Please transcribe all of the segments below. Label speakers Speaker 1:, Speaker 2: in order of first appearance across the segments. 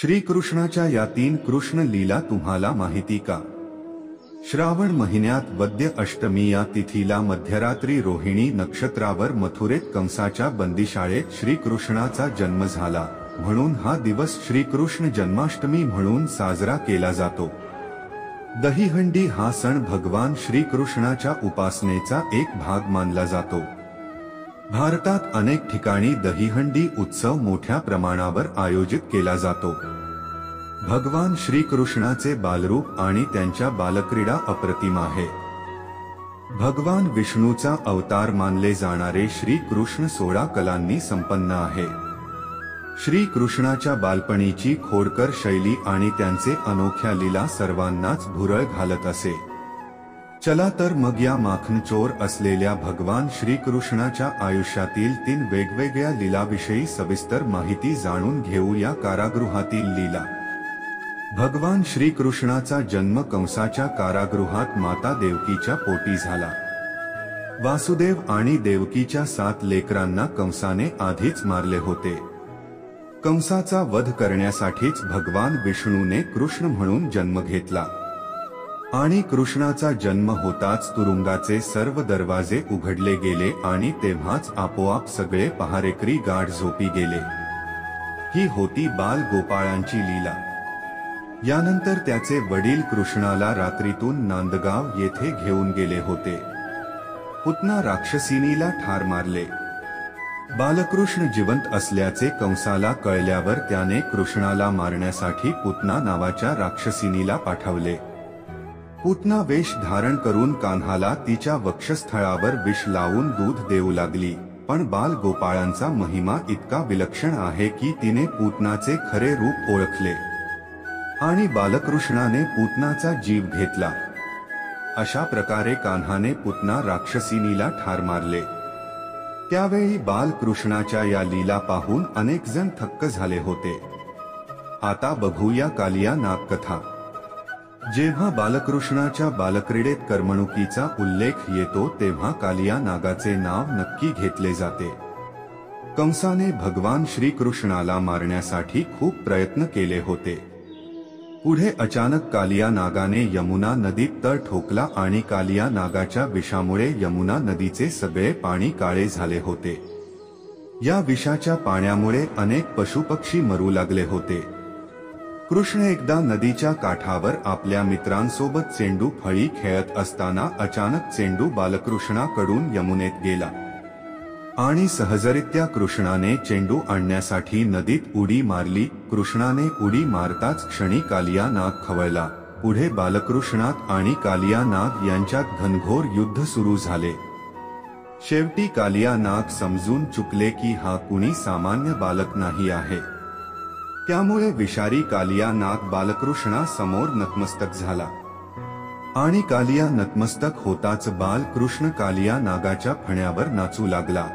Speaker 1: श्रीकृष्णाच्या या 3 कृष्ण लीला तुम्हाला माहिती का? श्रावण महिन्यात वद्य अष्टमी या तिथीला मध्यरात्री रोहिणी नक्षत्रावर मथुरेत कंसाच्या बंदीशाळेत श्रीकृष्णाचा जन्म झाला, म्हणून हा दिवस श्रीकृष्ण जन्माष्टमी म्हणून साजरा केला जातो। दहीहंडी हा सण भगवान श्रीकृष्णाच्या उपासनेचा एक भाग मानला जातो। भारतात अनेक ठिकाणी दहीहंडी उत्सव मोठ्या प्रमाणावर आयोजित केला जातो। भगवान श्रीकृष्णाचे बालरूप आणि त्यांच्या बालक्रीडा अप्रतिम आहे। भगवान विष्णूचा अवतार मानले जाणारे श्रीकृष्ण 16 कलांनी संपन्न आहे। श्रीकृष्णाच्या बालपणीची खोडकर शैली आणि त्यांचे अनोख्या लीला सर्वांनाच भुरळ घालत असे। चला तर मग या माखनचोर असलेल्या भगवान श्रीकृष्णाच्या आयुष्यातील 3 वेगवेगळ्या लीलाविषयी सविस्तर माहिती जाणून घेऊ या कारागृहातील लीला। भगवान श्रीकृष्णाचा जन्म कंसाच्या कारागृहात माता देवकीच्या पोटी झाला। वासुदेव आणि देवकीच्या 7 लेकरांना कंसाने आधीच मारले होते। कंसाचा वध करण्यासाठीच भगवान विष्णूने कृष्ण म्हणून जन्म घेतला आणि कृष्णाचा जन्म होताच तुरुंगाचे सर्व दरवाजे उघडले गेले आणि तेव्हाच आपोआप सगळे पहारेकरी गाढ झोपी गेले। ही होती बाल गोपाळांची लीला। यानंतर त्याचे वडील कृष्णाला रात्रीतून नांदगाव येथे घेऊन गेले होते। पुतना राक्षसिनीला ठार मारले। बालकृष्ण जिवंत असल्याचे कंसाला कळल्यावर त्याने कृष्णाला मारण्यासाठी पुतना नावाच्या राक्षसिनीला पाठवले। पुतना वेश धारण करून कान्हाला तिच्या वक्षस्थळावर विष लावून दूध देऊ लागली, पण बाल गोपाळांचा महिमा इतका विलक्षण आहे की तिने पुतनाचे खरे रूप ओळखले आणि बालकृष्णाने पुतनाचा जीव घेतला। अशा प्रकारे कान्हाने पुतना राक्षसिनीला ठार मारले। त्यावेळी बालकृष्णाच्या या लीला पाहून अनेक जण थक्क झाले होते। आता बघूया कालिया नाग कथा। जेव्हा बालकृष्णाच्या बालक्रीडेत करमणुकीचा उल्लेख येतो तेव्हा कालिया नागाचे नाव नक्की घेतले जाते। कंसाने भगवान श्रीकृष्णाला मारण्यासाठी खूप प्रयत्न केले होते। पुढे अचानक कालिया नागाने यमुना नदीत तळ ठोकला आणि कालिया नागाच्या विषामुळे यमुना नदीचे सगळे पाणी काळे झाले होते। या विषाच्या पाण्यामुळे अनेक पशुपक्षी मरू लागले होते। कृष्ण एकदा नदीच्या काठावर आपल्या मित्रांसोबत चेंडू फळी खेळत असताना अचानक चेंडू बालकृष्णाकडून यमुनेत गेला आणि सहजरित्या कृष्णाने चेंडू आणण्यासाठी नदीत उडी मारली। कृष्णाने उडी मारताच क्षणी कालिया नाग खवळला। पुढे बालकृष्णात आणि कालिया नाग यांच्यात घनघोर युद्ध सुरू झाले। शेवटी कालिया नाग समजून चुकले की हा कुणी सामान्य बालक नाही आहे। त्यामुळे विषारी कालिया नाग बालकृष्णा समोर नतमस्तक झाला आणि कालिया नतमस्तक होताच बालकृष्ण कालिया नागाच्या फण्यावर नाचू लागला।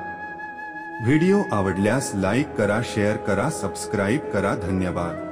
Speaker 1: व्हिडिओ आवडल्यास लाईक करा, शेअर करा, सबस्क्राईब करा। धन्यवाद।